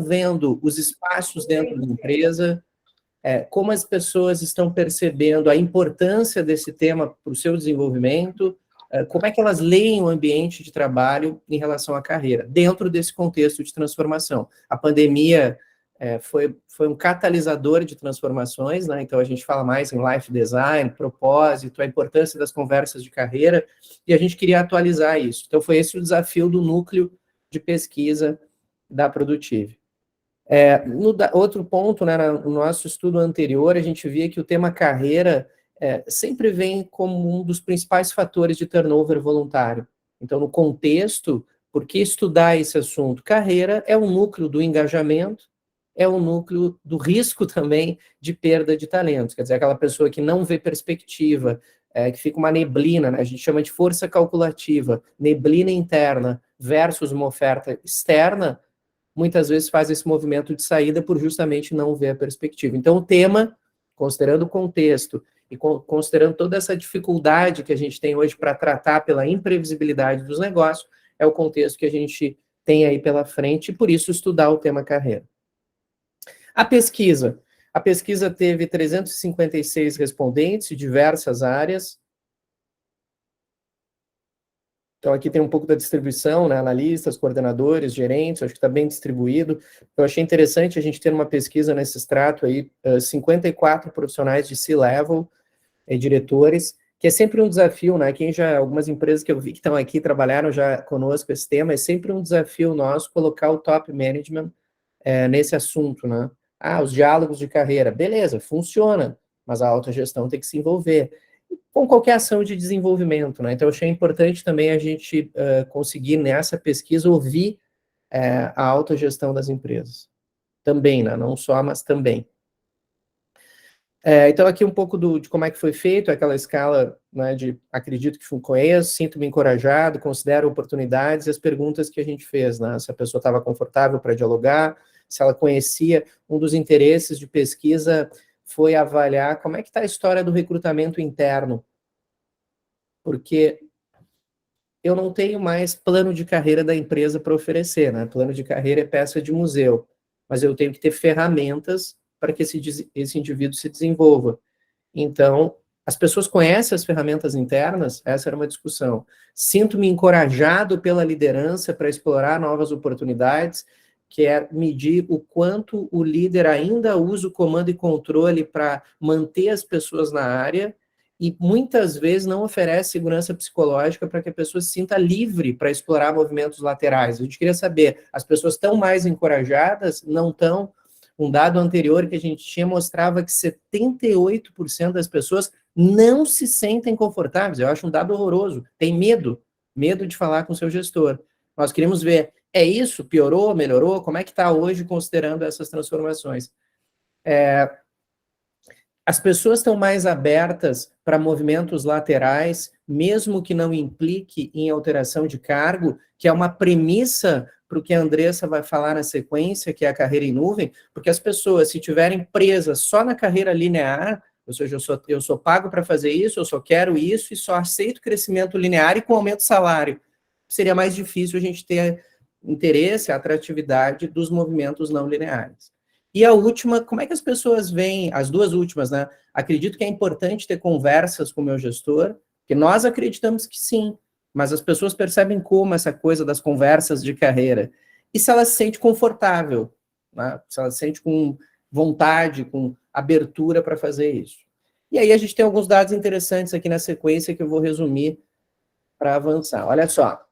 vendo os espaços dentro da empresa, como as pessoas estão percebendo a importância desse tema para o seu desenvolvimento, como é que elas leem o ambiente de trabalho em relação à carreira, dentro desse contexto de transformação. A pandemia foi um catalisador de transformações, né? Então a gente fala mais em life design, propósito, a importância das conversas de carreira, e a gente queria atualizar isso. Então foi esse o desafio do núcleo de pesquisa da Produtive. Outro ponto, né, no nosso estudo anterior, a gente via que o tema carreira sempre vem como um dos principais fatores de turnover voluntário. Então, no contexto, por que estudar esse assunto? Carreira é um núcleo do engajamento, é um núcleo do risco também de perda de talentos. Quer dizer, aquela pessoa que não vê perspectiva, que fica uma neblina, né, a gente chama de força calculativa, neblina interna versus uma oferta externa, muitas vezes faz esse movimento de saída por justamente não ver a perspectiva. Então, o tema, considerando o contexto e considerando toda essa dificuldade que a gente tem hoje para tratar pela imprevisibilidade dos negócios, é o contexto que a gente tem aí pela frente, e por isso estudar o tema carreira. A pesquisa teve 356 respondentes de diversas áreas. Então, aqui tem um pouco da distribuição, né? Analistas, coordenadores, gerentes, acho que está bem distribuído. Eu achei interessante a gente ter uma pesquisa nesse extrato aí, 54 profissionais de C-level, diretores, que é sempre um desafio, né? Algumas empresas que eu vi que estão aqui, trabalharam já conosco esse tema, é sempre um desafio nosso colocar o top management nesse assunto, né? Os diálogos de carreira, beleza, funciona, mas a autogestão tem que se envolver com qualquer ação de desenvolvimento, né? Então, eu achei importante também a gente conseguir, nessa pesquisa, ouvir a autogestão das empresas. Também, né? Não só, mas também. Então, aqui um pouco de como é que foi feito, aquela escala, né, de acredito que conheço, sinto-me encorajado, considero oportunidades, e as perguntas que a gente fez, né? Se a pessoa estava confortável para dialogar, se ela conhecia. Um dos interesses de pesquisa foi avaliar como é que está a história do recrutamento interno, porque eu não tenho mais plano de carreira da empresa para oferecer, né? Plano de carreira é peça de museu, mas eu tenho que ter ferramentas para que esse indivíduo se desenvolva. Então, as pessoas conhecem as ferramentas internas? Essa era uma discussão. Sinto-me encorajado pela liderança para explorar novas oportunidades, que é medir o quanto o líder ainda usa o comando e controle para manter as pessoas na área, e muitas vezes não oferece segurança psicológica para que a pessoa se sinta livre para explorar movimentos laterais. A gente queria saber, as pessoas estão mais encorajadas? Não estão? Um dado anterior que a gente tinha mostrava que 78% das pessoas não se sentem confortáveis. Eu acho um dado horroroso. Tem medo de falar com o seu gestor. Nós queríamos ver, é isso? Piorou? Melhorou? Como é que está hoje considerando essas transformações? As pessoas estão mais abertas para movimentos laterais, mesmo que não implique em alteração de cargo, que é uma premissa para o que a Andressa vai falar na sequência, que é a carreira em nuvem, porque as pessoas, se estiverem presas só na carreira linear, ou seja, eu sou pago para fazer isso, eu só quero isso e só aceito crescimento linear e com aumento de salário, seria mais difícil a gente ter interesse, a atratividade dos movimentos não lineares. E a última, como é que as pessoas veem, as duas últimas, né? Acredito que é importante ter conversas com o meu gestor, que nós acreditamos que sim, mas as pessoas percebem como essa coisa das conversas de carreira. E se ela se sente confortável, né? Se ela se sente com vontade, com abertura para fazer isso. E aí a gente tem alguns dados interessantes aqui na sequência que eu vou resumir para avançar. Olha só.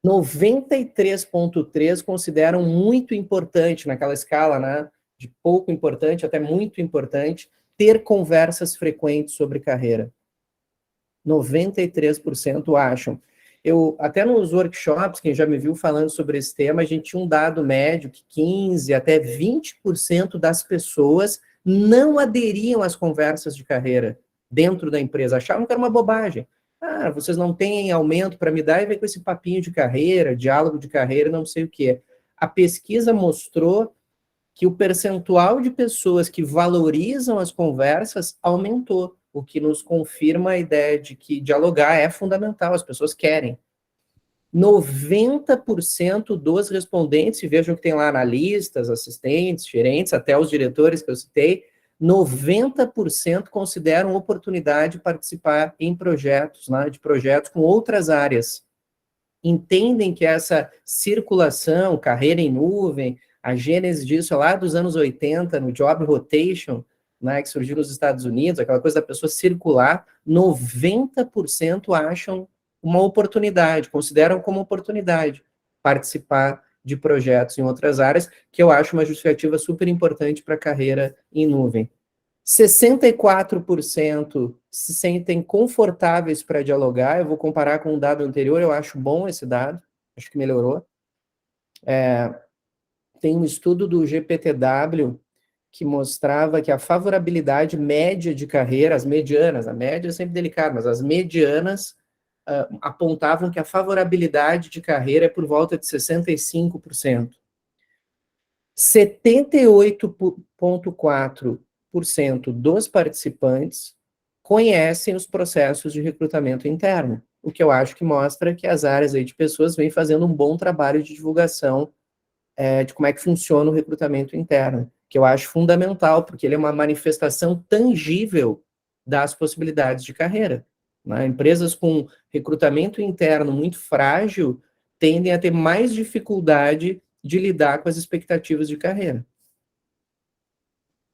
93,3% consideram muito importante, naquela escala, né, de pouco importante até muito importante, ter conversas frequentes sobre carreira. 93% acham. Até nos workshops, quem já me viu falando sobre esse tema, a gente tinha um dado médio que 15% até 20% das pessoas não aderiam às conversas de carreira dentro da empresa, achavam que era uma bobagem. Vocês não têm aumento para me dar, e vem com esse papinho de carreira, diálogo de carreira, não sei o que. A pesquisa mostrou que o percentual de pessoas que valorizam as conversas aumentou, o que nos confirma a ideia de que dialogar é fundamental, as pessoas querem. 90% dos respondentes, e vejam que tem lá analistas, assistentes, gerentes, até os diretores que eu citei, 90% consideram oportunidade de participar em projetos, né, de projetos com outras áreas. Entendem que essa circulação, carreira em nuvem, a gênese disso é lá dos anos 80, no job rotation, né, que surgiu nos Estados Unidos, aquela coisa da pessoa circular, 90% acham uma oportunidade, consideram como oportunidade participar de projetos em outras áreas, que eu acho uma justificativa super importante para a carreira em nuvem. 64% se sentem confortáveis para dialogar. Eu vou comparar com o dado anterior, eu acho bom esse dado, acho que melhorou. Tem um estudo do GPTW que mostrava que a favorabilidade média de carreira, as medianas, a média é sempre delicada, mas as medianas apontavam que a favorabilidade de carreira é por volta de 65%. 78,4% dos participantes conhecem os processos de recrutamento interno, o que eu acho que mostra que as áreas aí de pessoas vêm fazendo um bom trabalho de divulgação de como é que funciona o recrutamento interno, que eu acho fundamental, porque ele é uma manifestação tangível das possibilidades de carreira. Né? Empresas com recrutamento interno muito frágil tendem a ter mais dificuldade de lidar com as expectativas de carreira.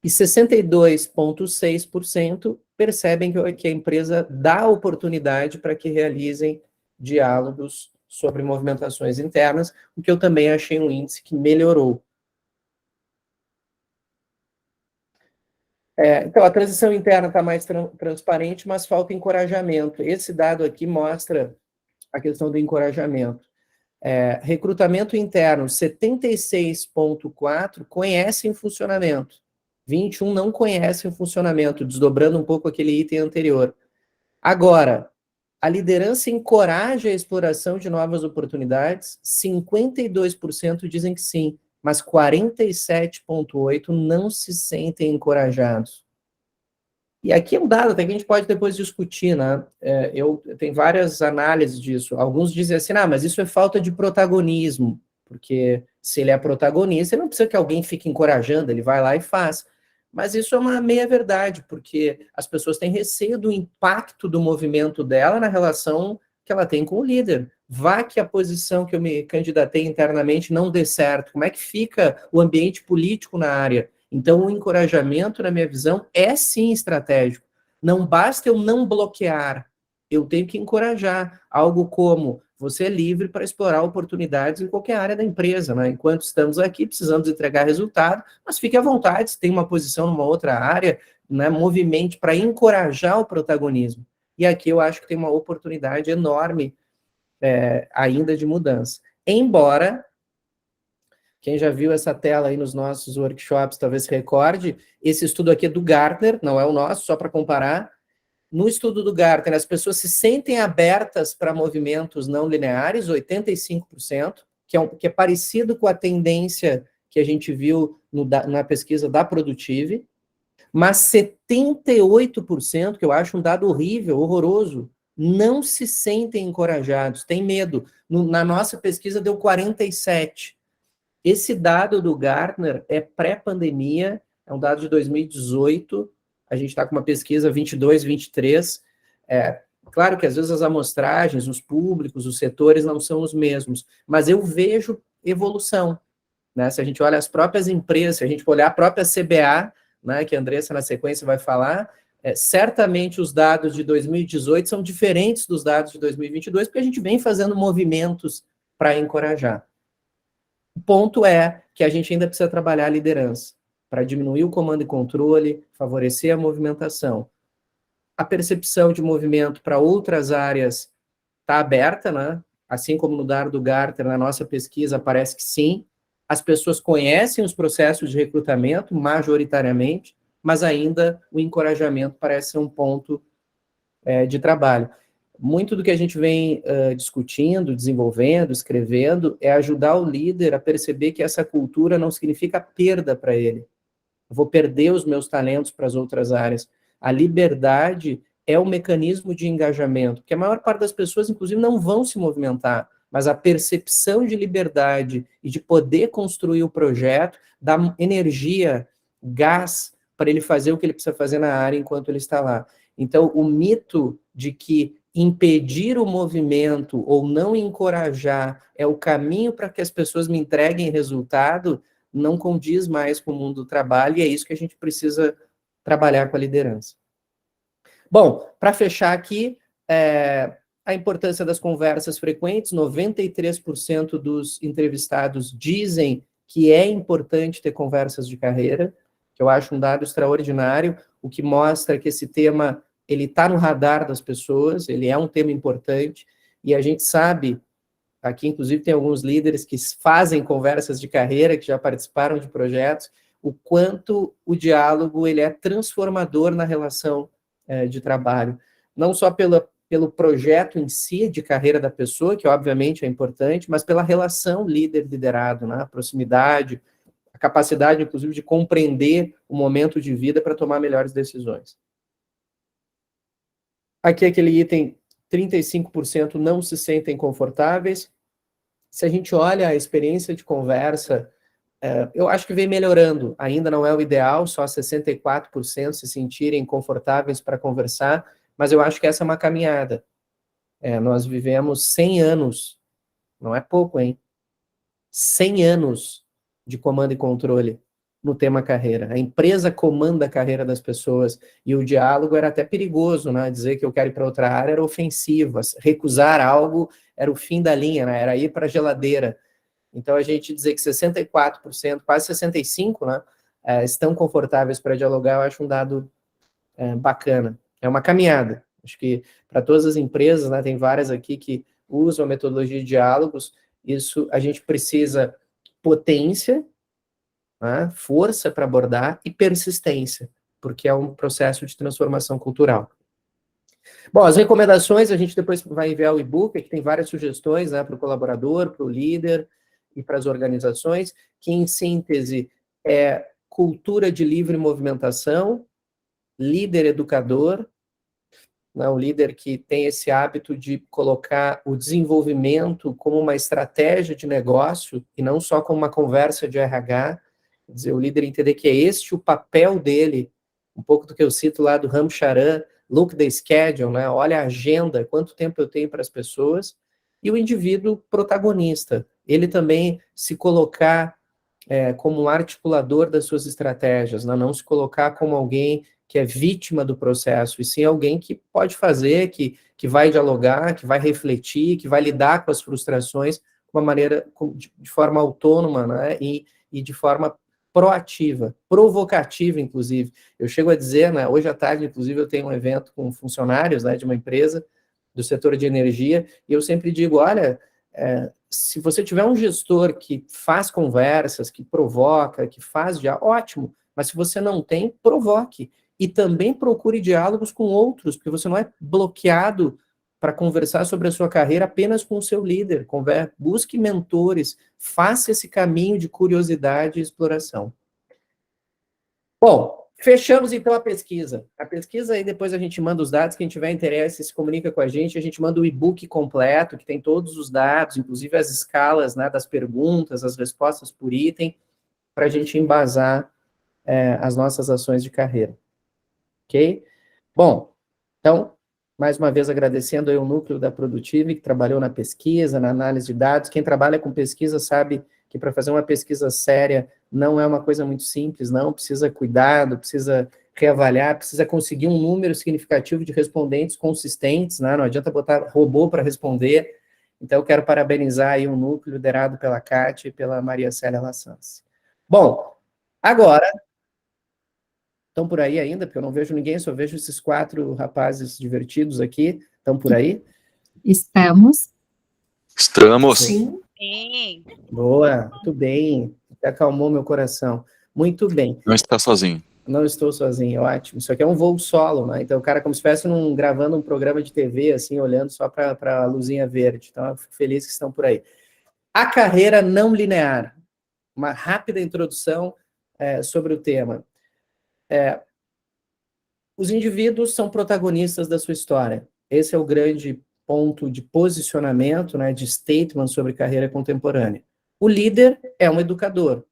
E 62,6% percebem que a empresa dá oportunidade para que realizem diálogos sobre movimentações internas, o que eu também achei um índice que melhorou. Então, a transição interna está mais transparente, mas falta encorajamento. Esse dado aqui mostra a questão do encorajamento. Recrutamento interno, 76,4% conhecem funcionamento, 21% não conhecem o funcionamento, desdobrando um pouco aquele item anterior. Agora, a liderança encoraja a exploração de novas oportunidades, 52% dizem que sim, mas 47,8% não se sentem encorajados. E aqui é um dado até que a gente pode depois discutir, né? Eu tenho várias análises disso. Alguns dizem assim, mas isso é falta de protagonismo, porque se ele é protagonista, ele não precisa que alguém fique encorajando, ele vai lá e faz. Mas isso é uma meia-verdade, porque as pessoas têm receio do impacto do movimento dela na relação que ela tem com o líder. Vá que a posição que eu me candidatei internamente não dê certo. Como é que fica o ambiente político na área? Então, o encorajamento, na minha visão, é sim estratégico. Não basta eu não bloquear, eu tenho que encorajar. Algo como, você é livre para explorar oportunidades em qualquer área da empresa, né? Enquanto estamos aqui, precisamos entregar resultado, mas fique à vontade, se tem uma posição numa outra área, né, movimente para encorajar o protagonismo. E aqui eu acho que tem uma oportunidade enorme ainda de mudança. Embora, quem já viu essa tela aí nos nossos workshops talvez se recorde, esse estudo aqui é do Gartner, não é o nosso, só para comparar. No estudo do Gartner, as pessoas se sentem abertas para movimentos não lineares, 85%, que é parecido com a tendência que a gente viu na pesquisa da Produtive, mas 78%, que eu acho um dado horrível, horroroso, não se sentem encorajados, têm medo. Na nossa pesquisa deu 47%. Esse dado do Gartner é pré-pandemia, é um dado de 2018, a gente está com uma pesquisa 22, 23. Claro que às vezes as amostragens, os públicos, os setores não são os mesmos, mas eu vejo evolução. Né? Se a gente olha as próprias empresas, se a gente olhar a própria CBA, né, que a Andressa na sequência vai falar, certamente os dados de 2018 são diferentes dos dados de 2022, porque a gente vem fazendo movimentos para encorajar. O ponto é que a gente ainda precisa trabalhar a liderança para diminuir o comando e controle, favorecer a movimentação. A percepção de movimento para outras áreas está aberta, né? Assim como no dado do Gartner, na nossa pesquisa, parece que sim. As pessoas conhecem os processos de recrutamento, majoritariamente, mas ainda o encorajamento parece ser um ponto de trabalho. Muito do que a gente vem discutindo, desenvolvendo, escrevendo, é ajudar o líder a perceber que essa cultura não significa perda para ele. Eu vou perder os meus talentos para as outras áreas. A liberdade é o mecanismo de engajamento, porque a maior parte das pessoas, inclusive, não vão se movimentar. mas a percepção de liberdade e de poder construir o projeto dá energia, gás, para ele fazer o que ele precisa fazer na área enquanto ele está lá. Então, o mito de que impedir o movimento ou não encorajar é o caminho para que as pessoas me entreguem resultado, não condiz mais com o mundo do trabalho, e é isso que a gente precisa trabalhar com a liderança. Bom, para fechar aqui, a importância das conversas frequentes, 93% dos entrevistados dizem que é importante ter conversas de carreira, que eu acho um dado extraordinário, o que mostra que esse tema ele está no radar das pessoas, ele é um tema importante, e a gente sabe, aqui inclusive tem alguns líderes que fazem conversas de carreira, que já participaram de projetos, o quanto o diálogo ele é transformador na relação de trabalho, não só pelo projeto em si, de carreira da pessoa, que obviamente é importante, mas pela relação líder-liderado, né? A proximidade, a capacidade, inclusive, de compreender o momento de vida para tomar melhores decisões. Aqui aquele item, 35% não se sentem confortáveis. Se a gente olha a experiência de conversa, eu acho que vem melhorando. Ainda não é o ideal, só 64% se sentirem confortáveis para conversar, mas eu acho que essa é uma caminhada. Nós vivemos 100 anos, não é pouco, hein? 100 anos de comando e controle no tema carreira. A empresa comanda a carreira das pessoas, e o diálogo era até perigoso, né? Dizer que eu quero ir para outra área era ofensivo, recusar algo era o fim da linha, né? Era ir para a geladeira. Então, a gente dizer que 64%, quase 65%, né, estão confortáveis para dialogar, eu acho um dado bacana. É uma caminhada. Acho que para todas as empresas, né, tem várias aqui que usam a metodologia de diálogos, isso a gente precisa potência, né, força para abordar e persistência, porque é um processo de transformação cultural. Bom, as recomendações, a gente depois vai enviar o e-book, aqui tem várias sugestões, né, para o colaborador, para o líder e para as organizações, que em síntese é cultura de livre movimentação, líder educador, né, um líder que tem esse hábito de colocar o desenvolvimento como uma estratégia de negócio e não só como uma conversa de RH, quer dizer, o líder entender que é este o papel dele, um pouco do que eu cito lá do Ram Charan, look the schedule, né? Olha a agenda, quanto tempo eu tenho para as pessoas, e o indivíduo protagonista, ele também se colocar como um articulador das suas estratégias, né? Não se colocar como alguém que é vítima do processo, e sim alguém que pode fazer, que vai dialogar, que vai refletir, que vai lidar com as frustrações de uma maneira, de forma autônoma, né? E de forma proativa, provocativa, inclusive. Eu chego a dizer, né, hoje à tarde, inclusive, eu tenho um evento com funcionários, né, de uma empresa do setor de energia, e eu sempre digo, olha, se você tiver um gestor que faz conversas, que provoca, que faz já, ótimo, mas se você não tem, provoque. E também procure diálogos com outros, porque você não é bloqueado para conversar sobre a sua carreira apenas com o seu líder. Busque mentores, faça esse caminho de curiosidade e exploração. Bom, fechamos então a pesquisa. A pesquisa aí depois a gente manda os dados, quem tiver interesse se comunica com a gente manda o e-book completo, que tem todos os dados, inclusive as escalas, né, das perguntas, as respostas por item, para a gente embasar as nossas ações de carreira. Ok? Bom, então, mais uma vez agradecendo aí o núcleo da Produtive, que trabalhou na pesquisa, na análise de dados. Quem trabalha com pesquisa sabe que para fazer uma pesquisa séria não é uma coisa muito simples, não, precisa cuidado, precisa reavaliar, precisa conseguir um número significativo de respondentes consistentes, né? Não adianta botar robô para responder. Então, eu quero parabenizar aí o núcleo liderado pela Kátia e pela Maria Célia Lassans. Bom, agora estão por aí ainda, porque eu não vejo ninguém, só vejo esses 4 rapazes divertidos aqui. Estão por aí? Estamos. Sim. Boa, muito bem. Acalmou meu coração. Muito bem. Não está sozinho. Não estou sozinho, ótimo. Isso aqui é um voo solo, né? Então o cara como se estivesse gravando um programa de TV, assim, olhando só para a luzinha verde. Então eu fico feliz que estão por aí. A carreira não linear. Uma rápida introdução sobre o tema. Os indivíduos são protagonistas da sua história. Esse é o grande ponto de posicionamento, né, de statement sobre carreira contemporânea. O líder é um educador,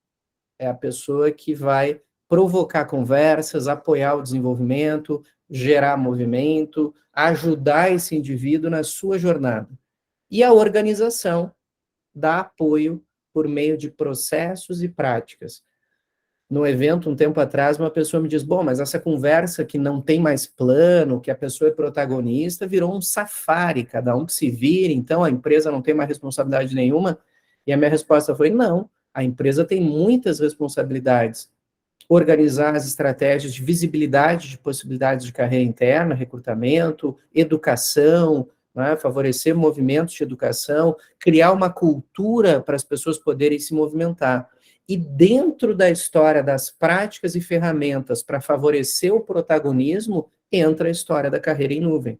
é a pessoa que vai provocar conversas, apoiar o desenvolvimento, gerar movimento, ajudar esse indivíduo na sua jornada. E a organização dá apoio por meio de processos e práticas. No evento, um tempo atrás, uma pessoa me diz, bom, mas essa conversa que não tem mais plano, que a pessoa é protagonista, virou um safari, cada um que se vire, então a empresa não tem mais responsabilidade nenhuma. E a minha resposta foi, não, a empresa tem muitas responsabilidades. Organizar as estratégias de visibilidade de possibilidades de carreira interna, recrutamento, educação, né, favorecer movimentos de educação, criar uma cultura para as pessoas poderem se movimentar. E dentro da história das práticas e ferramentas para favorecer o protagonismo, entra a história da carreira em nuvem.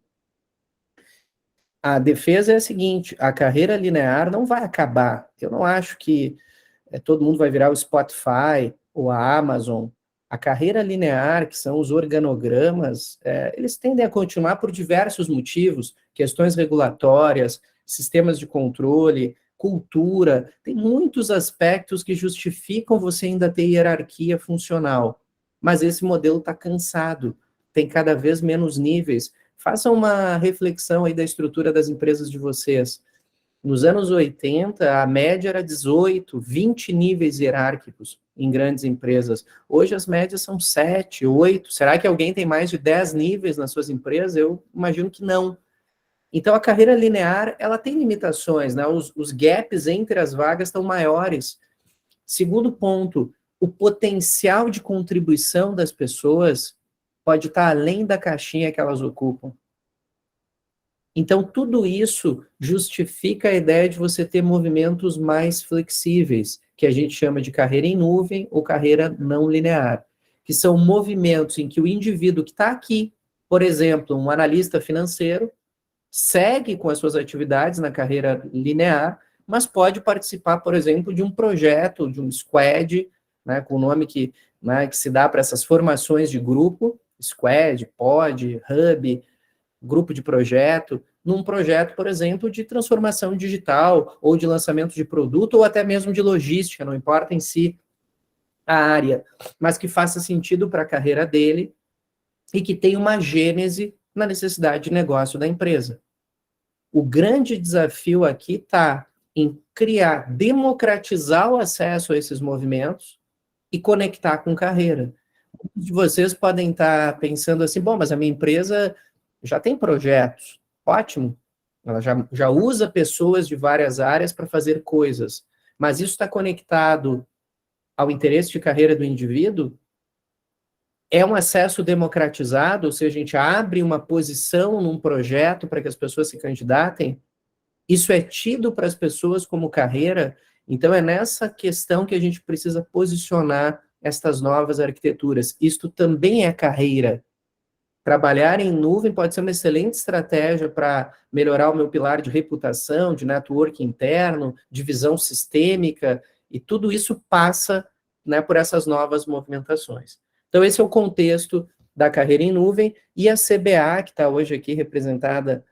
A defesa é a seguinte, a carreira linear não vai acabar. Eu não acho que todo mundo vai virar o Spotify ou a Amazon. A carreira linear, que são os organogramas, eles tendem a continuar por diversos motivos, questões regulatórias, sistemas de controle, cultura, tem muitos aspectos que justificam você ainda ter hierarquia funcional, mas esse modelo está cansado, tem cada vez menos níveis. Façam uma reflexão aí da estrutura das empresas de vocês. Nos anos 80, a média era 18, 20 níveis hierárquicos em grandes empresas. Hoje as médias são 7, 8. Será que alguém tem mais de 10 níveis nas suas empresas? Eu imagino que não. Então, a carreira linear, ela tem limitações, né? Os gaps entre as vagas estão maiores. Segundo ponto, o potencial de contribuição das pessoas pode estar além da caixinha que elas ocupam. Então, tudo isso justifica a ideia de você ter movimentos mais flexíveis, que a gente chama de carreira em nuvem ou carreira não linear, que são movimentos em que o indivíduo que está aqui, por exemplo, um analista financeiro, segue com as suas atividades na carreira linear, mas pode participar, por exemplo, de um projeto, de um squad, né, com o nome que se dá para essas formações de grupo, squad, pod, hub, grupo de projeto, num projeto, por exemplo, de transformação digital, ou de lançamento de produto, ou até mesmo de logística, não importa em si a área, mas que faça sentido para a carreira dele e que tenha uma gênese na necessidade de negócio da empresa. O grande desafio aqui está em criar, democratizar o acesso a esses movimentos e conectar com carreira. Muitos de vocês podem estar pensando assim, bom, mas a minha empresa já tem projetos, ótimo, ela já usa pessoas de várias áreas para fazer coisas, mas isso está conectado ao interesse de carreira do indivíduo? É um acesso democratizado, ou seja, a gente abre uma posição num projeto para que as pessoas se candidatem? Isso é tido para as pessoas como carreira? Então é nessa questão que a gente precisa posicionar estas novas arquiteturas. Isto também é carreira. Trabalhar em nuvem pode ser uma excelente estratégia para melhorar o meu pilar de reputação, de network interno, de visão sistêmica, e tudo isso passa, né, por essas novas movimentações. Então, esse é o contexto da carreira em nuvem, e a CBA, que está hoje aqui representada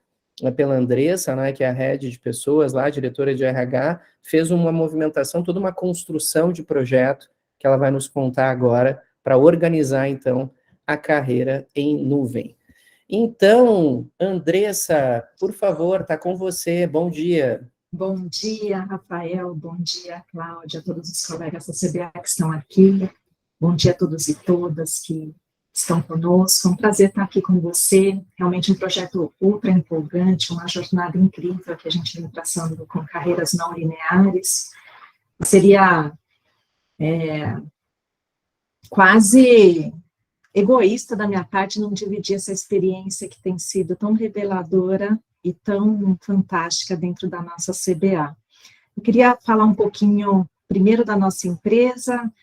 pela Andressa, né, que é a head de pessoas lá, diretora de RH, fez uma movimentação, toda uma construção de projeto, que ela vai nos contar agora, para organizar, então, a carreira em nuvem. Então, Andressa, por favor, está com você, bom dia. Bom dia, Rafael, bom dia, Cláudia, todos os colegas da CBA que estão aqui, bom dia a todos e todas que estão conosco, é um prazer estar aqui com você, realmente um projeto ultra empolgante, uma jornada incrível que a gente vem traçando com carreiras não lineares. Seria quase egoísta da minha parte não dividir essa experiência que tem sido tão reveladora e tão fantástica dentro da nossa CBA. Eu queria falar um pouquinho primeiro da nossa empresa.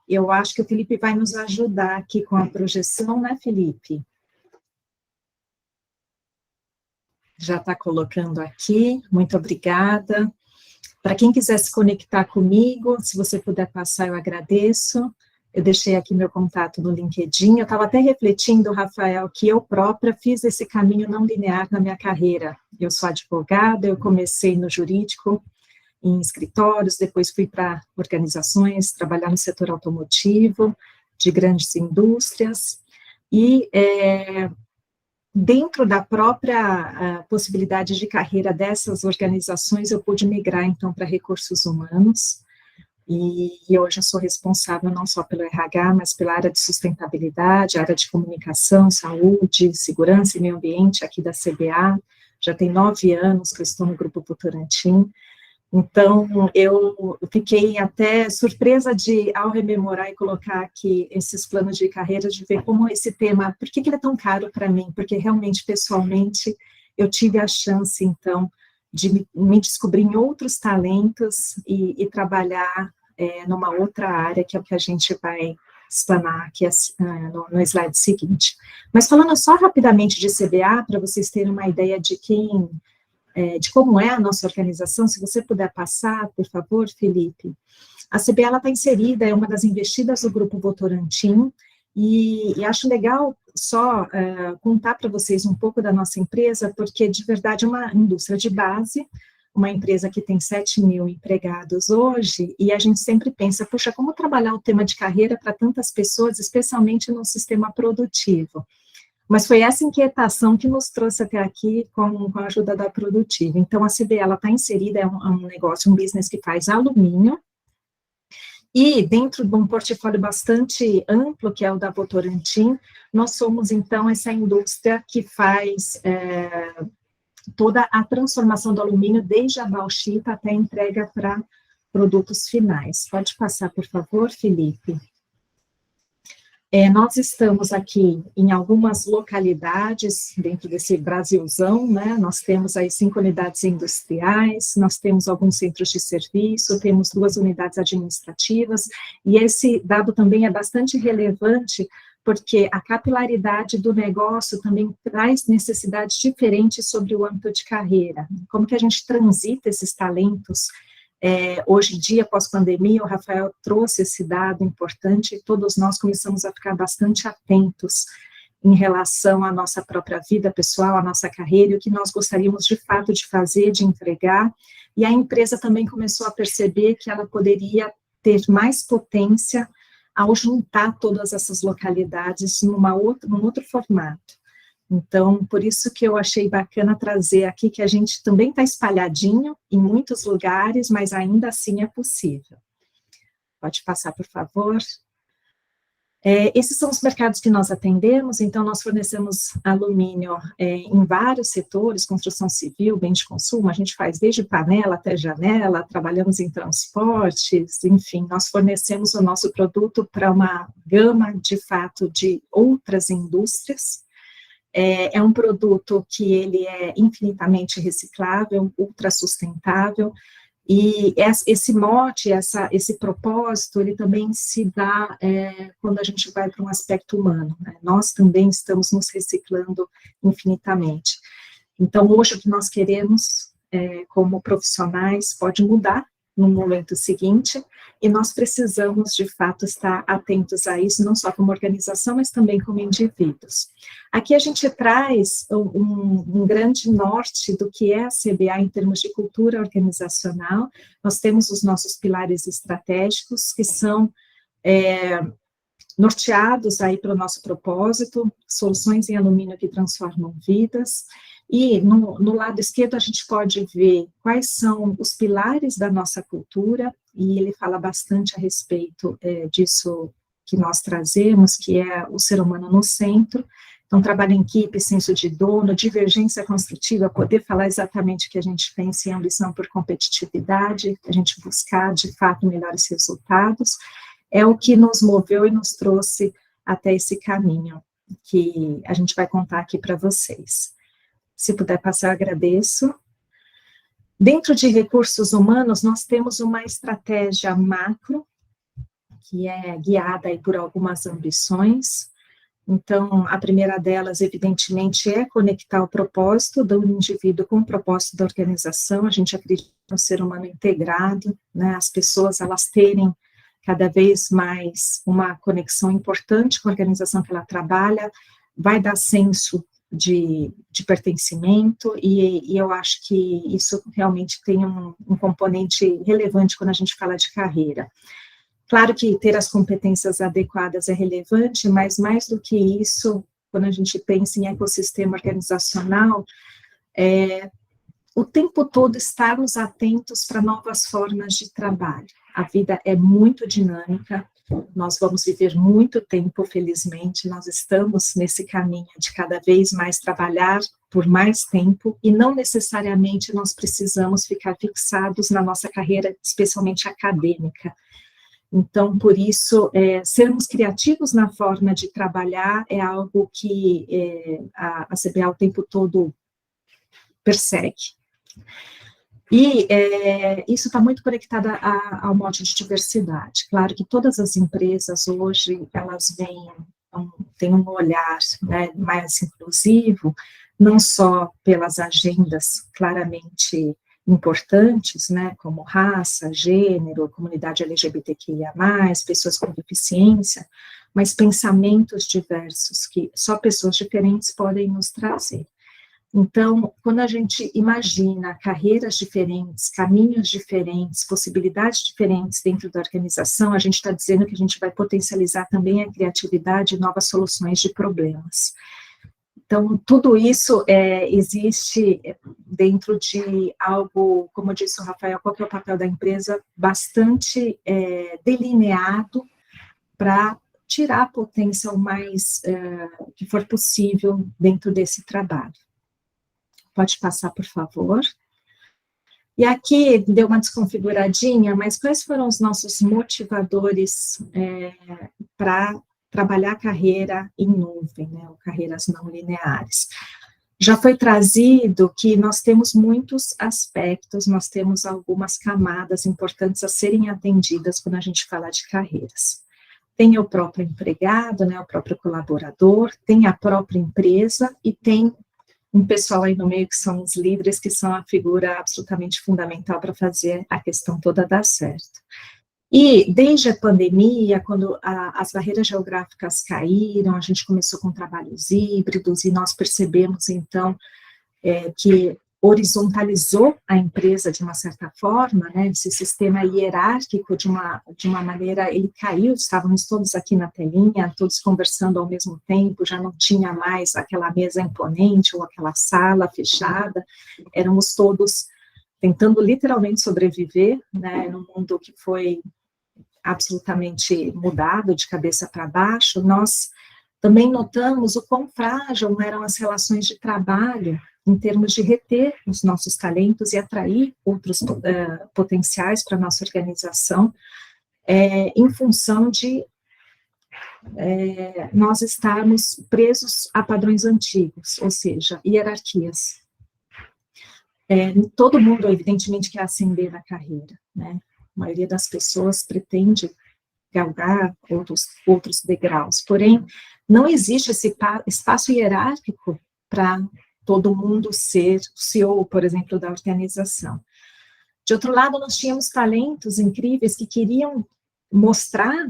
Eu acho que o Felipe vai nos ajudar aqui com a projeção, né, Felipe? Já está colocando aqui, muito obrigada. Para quem quiser se conectar comigo, se você puder passar, eu agradeço. Eu deixei aqui meu contato no LinkedIn. Eu estava até refletindo, Rafael, que eu própria fiz esse caminho não linear na minha carreira. Eu sou advogada, eu comecei no jurídico, em escritórios, depois fui para organizações, trabalhar no setor automotivo, de grandes indústrias, e dentro da própria possibilidade de carreira dessas organizações, eu pude migrar, então, para recursos humanos, e hoje eu sou responsável não só pelo RH, mas pela área de sustentabilidade, área de comunicação, saúde, segurança e meio ambiente aqui da CBA. Já tem 9 anos que eu estou no Grupo Votorantim. Então, eu fiquei até surpresa ao rememorar e colocar aqui esses planos de carreira, de ver como esse tema, por que ele é tão caro para mim? Porque realmente, pessoalmente, eu tive a chance, então, de me descobrir em outros talentos e trabalhar numa outra área, que é o que a gente vai explanar aqui no slide seguinte. Mas falando só rapidamente de CBA, para vocês terem uma ideia de como é a nossa organização, se você puder passar, por favor, Felipe. A CBA está inserida, é uma das investidas do Grupo Votorantim, e acho legal só contar para vocês um pouco da nossa empresa, porque, de verdade, é uma indústria de base, uma empresa que tem 7 mil empregados hoje, e a gente sempre pensa, puxa, como trabalhar o tema de carreira para tantas pessoas, especialmente no sistema produtivo? Mas foi essa inquietação que nos trouxe até aqui com a ajuda da Produtiva. Então, a CBA está inserida, é um negócio, um business que faz alumínio, e dentro de um portfólio bastante amplo, que é o da Votorantim, nós somos, então, essa indústria que faz toda a transformação do alumínio, desde a bauxita até a entrega para produtos finais. Pode passar, por favor, Felipe? Nós estamos aqui em algumas localidades dentro desse Brasilzão, né? Nós temos aí 5 unidades industriais, nós temos alguns centros de serviço, temos 2 unidades administrativas, e esse dado também é bastante relevante, porque a capilaridade do negócio também traz necessidades diferentes sobre o âmbito de carreira. Como que a gente transita esses talentos? Hoje em dia, pós-pandemia, o Rafael trouxe esse dado importante, e todos nós começamos a ficar bastante atentos em relação à nossa própria vida pessoal, à nossa carreira, e o que nós gostaríamos de fato de fazer, de entregar, e a empresa também começou a perceber que ela poderia ter mais potência ao juntar todas essas localidades num outro formato. Então, por isso que eu achei bacana trazer aqui que a gente também está espalhadinho em muitos lugares, mas ainda assim é possível. Pode passar, por favor. Esses são os mercados que nós atendemos, então nós fornecemos alumínio em vários setores, construção civil, bem de consumo, a gente faz desde panela até janela, trabalhamos em transportes, enfim, nós fornecemos o nosso produto para uma gama, de fato, de outras indústrias. É um produto que ele é infinitamente reciclável, ultra sustentável, e esse mote, esse propósito, ele também se dá quando a gente vai para um aspecto humano, né? Nós também estamos nos reciclando infinitamente. Então, hoje, o que nós queremos, como profissionais, pode mudar no momento seguinte, e nós precisamos, de fato, estar atentos a isso, não só como organização, mas também como indivíduos. Aqui a gente traz um grande norte do que é a CBA em termos de cultura organizacional. Nós temos os nossos pilares estratégicos, que são norteados aí para o nosso propósito, soluções em alumínio que transformam vidas. E no lado esquerdo a gente pode ver quais são os pilares da nossa cultura, e ele fala bastante a respeito disso que nós trazemos, que é o ser humano no centro. Então, trabalho em equipe, senso de dono, divergência construtiva, poder falar exatamente o que a gente pensa em ambição por competitividade, a gente buscar, de fato, melhores resultados, é o que nos moveu e nos trouxe até esse caminho, que a gente vai contar aqui para vocês. Se puder passar, eu agradeço. Dentro de recursos humanos, nós temos uma estratégia macro, que é guiada aí por algumas ambições. Então, a primeira delas, evidentemente, é conectar o propósito do indivíduo com o propósito da organização. A gente acredita no ser humano integrado, né? As pessoas, elas terem cada vez mais uma conexão importante com a organização que ela trabalha, vai dar senso de pertencimento, e eu acho que isso realmente tem um componente relevante quando a gente fala de carreira. Claro que ter as competências adequadas é relevante, mas mais do que isso, quando a gente pensa em ecossistema organizacional, o tempo todo estarmos atentos para novas formas de trabalho. A vida é muito dinâmica, nós vamos viver muito tempo, felizmente, nós estamos nesse caminho de cada vez mais trabalhar por mais tempo, e não necessariamente nós precisamos ficar fixados na nossa carreira, especialmente acadêmica. Então, por isso, sermos criativos na forma de trabalhar é algo que a CBA o tempo todo persegue. E isso está muito conectado ao modo de diversidade. Claro que todas as empresas hoje, elas têm um olhar, né, mais inclusivo, não só pelas agendas claramente importantes, né, como raça, gênero, comunidade LGBTQIA+, pessoas com deficiência, mas pensamentos diversos que só pessoas diferentes podem nos trazer. Então, quando a gente imagina carreiras diferentes, caminhos diferentes, possibilidades diferentes dentro da organização, a gente está dizendo que a gente vai potencializar também a criatividade e novas soluções de problemas. Então, tudo isso existe dentro de algo, como disse o Rafael, qual que é o papel da empresa, bastante delineado para tirar a potência o mais que for possível dentro desse trabalho. Pode passar, por favor. E aqui deu uma desconfiguradinha, mas quais foram os nossos motivadores para trabalhar a carreira em nuvem, né, ou carreiras não lineares? Já foi trazido que nós temos muitos aspectos, nós temos algumas camadas importantes a serem atendidas quando a gente fala de carreiras. Tem o próprio empregado, né, o próprio colaborador, tem a própria empresa e tem um pessoal aí no meio que são os líderes, que são a figura absolutamente fundamental para fazer a questão toda dar certo. E desde a pandemia, quando as barreiras geográficas caíram, a gente começou com trabalhos híbridos, e nós percebemos, então, que horizontalizou a empresa de uma certa forma, né, esse sistema hierárquico de uma maneira, ele caiu, estávamos todos aqui na telinha, todos conversando ao mesmo tempo, já não tinha mais aquela mesa imponente ou aquela sala fechada, éramos todos tentando literalmente sobreviver, né, num mundo que foi absolutamente mudado de cabeça para baixo. Nós também notamos o quão frágil eram as relações de trabalho em termos de reter os nossos talentos e atrair outros potenciais para a nossa organização, em função de nós estarmos presos a padrões antigos, ou seja, hierarquias. Todo mundo, evidentemente, quer ascender na carreira, né? A maioria das pessoas pretende galgar outros degraus, porém, não existe esse espaço hierárquico para todo mundo ser o CEO, por exemplo, da organização. De outro lado, nós tínhamos talentos incríveis que queriam mostrar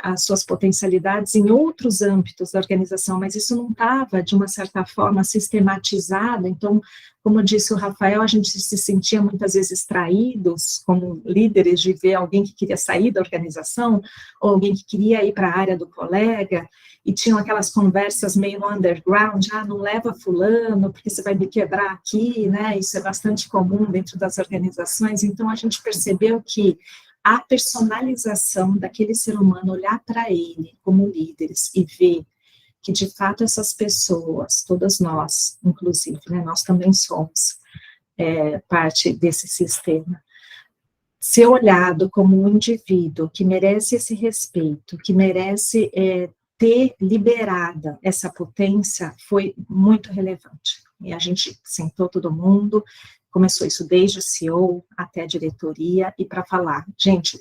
as suas potencialidades em outros âmbitos da organização, mas isso não estava, de uma certa forma, sistematizado. Então, como disse o Rafael, a gente se sentia muitas vezes traídos, como líderes, de ver alguém que queria sair da organização, ou alguém que queria ir para a área do colega, e tinham aquelas conversas meio no underground, não leva fulano, porque você vai me quebrar aqui, né? Isso é bastante comum dentro das organizações. Então, a gente percebeu que a personalização daquele ser humano, olhar para ele como líderes e ver que, de fato, essas pessoas, todas nós, inclusive, né, nós também somos parte desse sistema, ser olhado como um indivíduo que merece esse respeito, que merece ter liberada essa potência, foi muito relevante. E a gente sentou todo mundo, começou isso desde o CEO até a diretoria, e para falar, gente,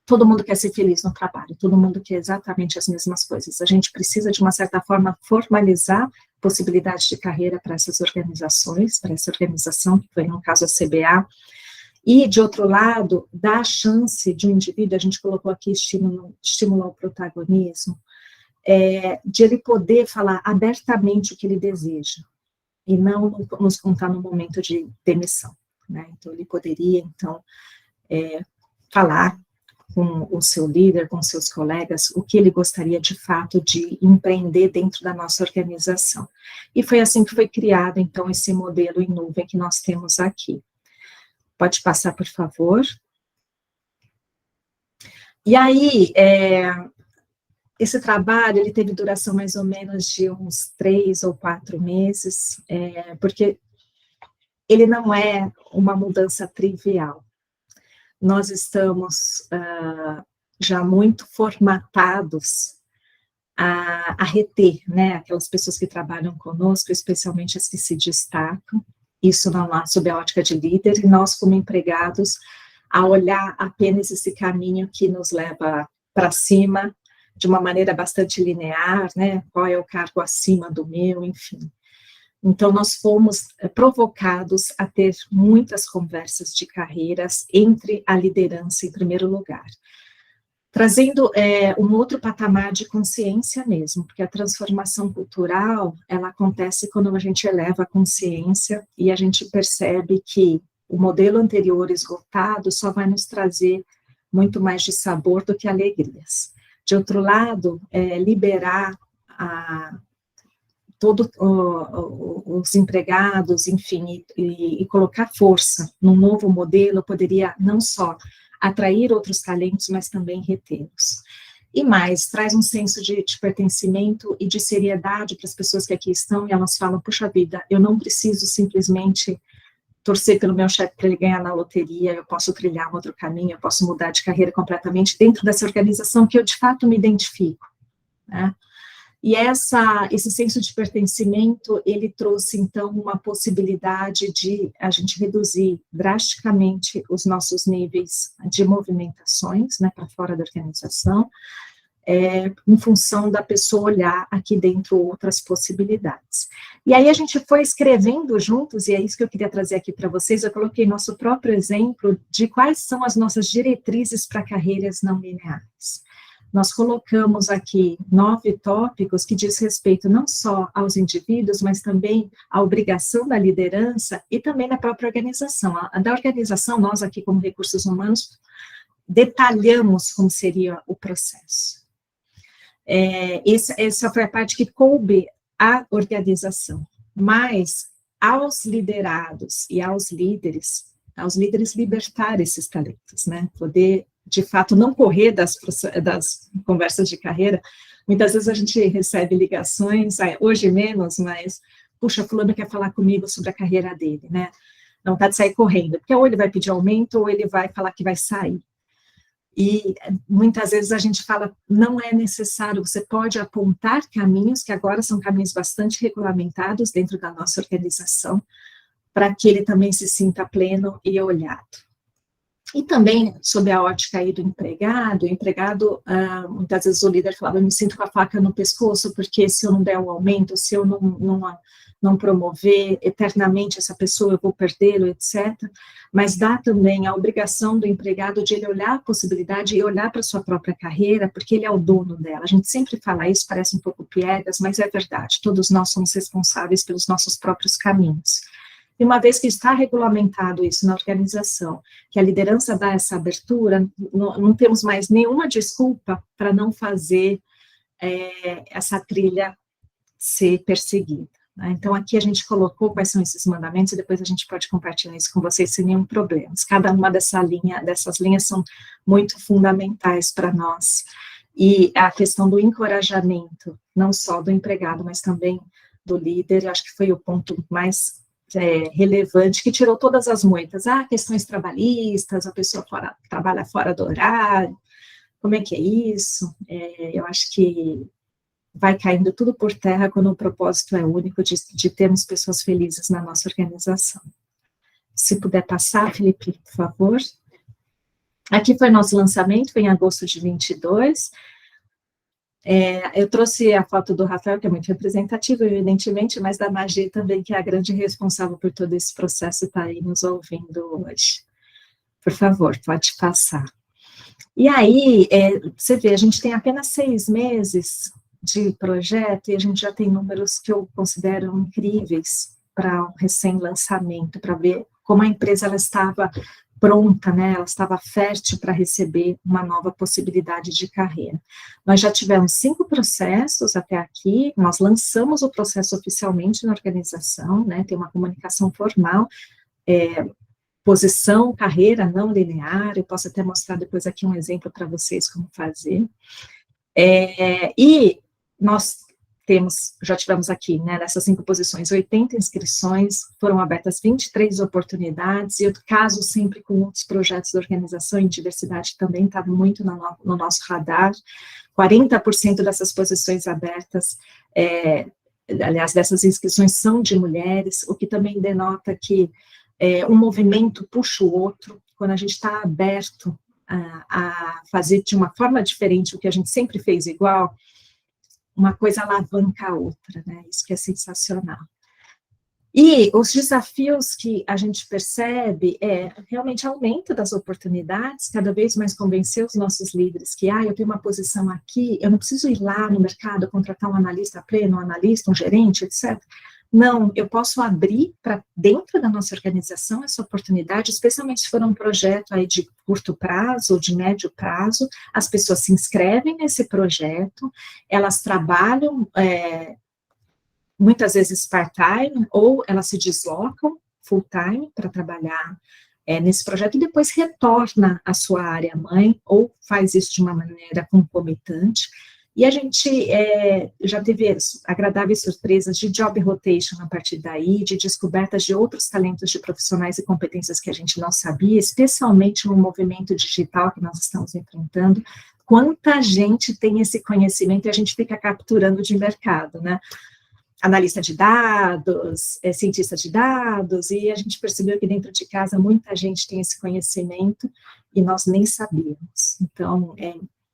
todo mundo quer ser feliz no trabalho, todo mundo quer exatamente as mesmas coisas, a gente precisa, de uma certa forma, formalizar possibilidades de carreira para essas organizações, para essa organização, que foi, no caso, a CBA, E, de outro lado, dá a chance de um indivíduo, a gente colocou aqui estímulo ao protagonismo, de ele poder falar abertamente o que ele deseja, e não nos contar no momento de demissão, né? Então, ele poderia, então, falar com o seu líder, com seus colegas, o que ele gostaria de fato de empreender dentro da nossa organização. E foi assim que foi criado, então, esse modelo em nuvem que nós temos aqui. Pode passar, por favor. E aí, esse trabalho, ele teve duração mais ou menos de uns 3 ou 4 meses, porque ele não é uma mudança trivial. Nós estamos já muito formatados a reter, né, aquelas pessoas que trabalham conosco, especialmente as que se destacam, isso não há sob a ótica de líder, e nós como empregados, a olhar apenas esse caminho que nos leva para cima, de uma maneira bastante linear, né, qual é o cargo acima do meu, enfim. Então, nós fomos provocados a ter muitas conversas de carreiras entre a liderança em primeiro lugar, trazendo um outro patamar de consciência mesmo, porque a transformação cultural, ela acontece quando a gente eleva a consciência e a gente percebe que o modelo anterior esgotado só vai nos trazer muito mais de sabor do que alegrias. De outro lado, liberar todos os empregados, enfim, e colocar força num novo modelo poderia não só atrair outros talentos, mas também retê-los. E mais, traz um senso de pertencimento e de seriedade para as pessoas que aqui estão, e elas falam, puxa vida, eu não preciso simplesmente torcer pelo meu chefe para ele ganhar na loteria, eu posso trilhar um outro caminho, eu posso mudar de carreira completamente dentro dessa organização que eu de fato me identifico, né? E esse senso de pertencimento, ele trouxe, então, uma possibilidade de a gente reduzir drasticamente os nossos níveis de movimentações, né, para fora da organização, em função da pessoa olhar aqui dentro outras possibilidades. E aí a gente foi escrevendo juntos, e é isso que eu queria trazer aqui para vocês, eu coloquei nosso próprio exemplo de quais são as nossas diretrizes para carreiras não lineares. Nós colocamos aqui 9 tópicos que diz respeito não só aos indivíduos, mas também à obrigação da liderança e também da própria organização. Da organização, nós aqui como recursos humanos, detalhamos como seria o processo. Essa foi a parte que coube à organização, mas aos liderados e aos líderes libertar esses talentos, né, poder de fato, não correr das conversas de carreira. Muitas vezes a gente recebe ligações, hoje menos, mas, puxa, fulano quer falar comigo sobre a carreira dele, né? Não tá de sair correndo, porque ou ele vai pedir aumento, ou ele vai falar que vai sair. E muitas vezes a gente fala, não é necessário, você pode apontar caminhos, que agora são caminhos bastante regulamentados dentro da nossa organização, para que ele também se sinta pleno e olhado. E também, sob a ótica aí do empregado, muitas vezes o líder falava, eu me sinto com a faca no pescoço, porque se eu não der o aumento, se eu não promover eternamente essa pessoa, eu vou perdê-lo, etc. Mas dá também a obrigação do empregado de ele olhar a possibilidade e olhar para a sua própria carreira, porque ele é o dono dela. A gente sempre fala isso, parece um pouco piegas, mas é verdade, todos nós somos responsáveis pelos nossos próprios caminhos. E uma vez que está regulamentado isso na organização, que a liderança dá essa abertura, não temos mais nenhuma desculpa para não fazer essa trilha ser perseguida, né? Então, aqui a gente colocou quais são esses mandamentos, e depois a gente pode compartilhar isso com vocês sem nenhum problema. Cada uma dessas linhas são muito fundamentais para nós. E a questão do encorajamento, não só do empregado, mas também do líder, acho que foi o ponto mais relevante, que tirou todas as moitas, questões trabalhistas, a pessoa trabalha fora do horário, como é que é isso? Eu acho que vai caindo tudo por terra quando o propósito é único de termos pessoas felizes na nossa organização. Se puder passar, Felipe, por favor. Aqui foi nosso lançamento, foi em agosto de 22, eu trouxe a foto do Rafael, que é muito representativa, evidentemente, mas da Magi também, que é a grande responsável por todo esse processo, está aí nos ouvindo hoje. Por favor, pode passar. E aí, você vê, a gente tem apenas 6 meses de projeto e a gente já tem números que eu considero incríveis para um recém-lançamento, para ver como a empresa ela estava pronta, né? Ela estava fértil para receber uma nova possibilidade de carreira. Nós já tivemos 5 processos até aqui, nós lançamos o processo oficialmente na organização, né? Tem uma comunicação formal, posição, carreira não linear, eu posso até mostrar depois aqui um exemplo para vocês como fazer. E nós já tivemos aqui, né, nessas 5 posições, 80 inscrições, foram abertas 23 oportunidades, e o caso sempre com outros projetos da organização, e diversidade também está muito no nosso radar. 40% dessas posições abertas, aliás, dessas inscrições são de mulheres, o que também denota que um movimento puxa o outro, quando a gente está aberto a fazer de uma forma diferente o que a gente sempre fez igual, uma coisa alavanca a outra, né? Isso que é sensacional. E os desafios que a gente percebe realmente aumento das oportunidades, cada vez mais convencer os nossos líderes que, eu tenho uma posição aqui, eu não preciso ir lá no mercado contratar um analista pleno, um analista, um gerente, etc. Não, eu posso abrir para dentro da nossa organização essa oportunidade, especialmente se for um projeto aí de curto prazo ou de médio prazo, as pessoas se inscrevem nesse projeto, elas trabalham muitas vezes part-time, ou elas se deslocam full-time para trabalhar nesse projeto e depois retorna à sua área mãe, ou faz isso de uma maneira concomitante. E a gente já teve agradáveis surpresas de job rotation a partir daí, de descobertas de outros talentos de profissionais e competências que a gente não sabia, especialmente no movimento digital que nós estamos enfrentando. Quanta gente tem esse conhecimento e a gente fica capturando de mercado, né? Analista de dados, cientista de dados, e a gente percebeu que dentro de casa muita gente tem esse conhecimento e nós nem sabíamos. Então,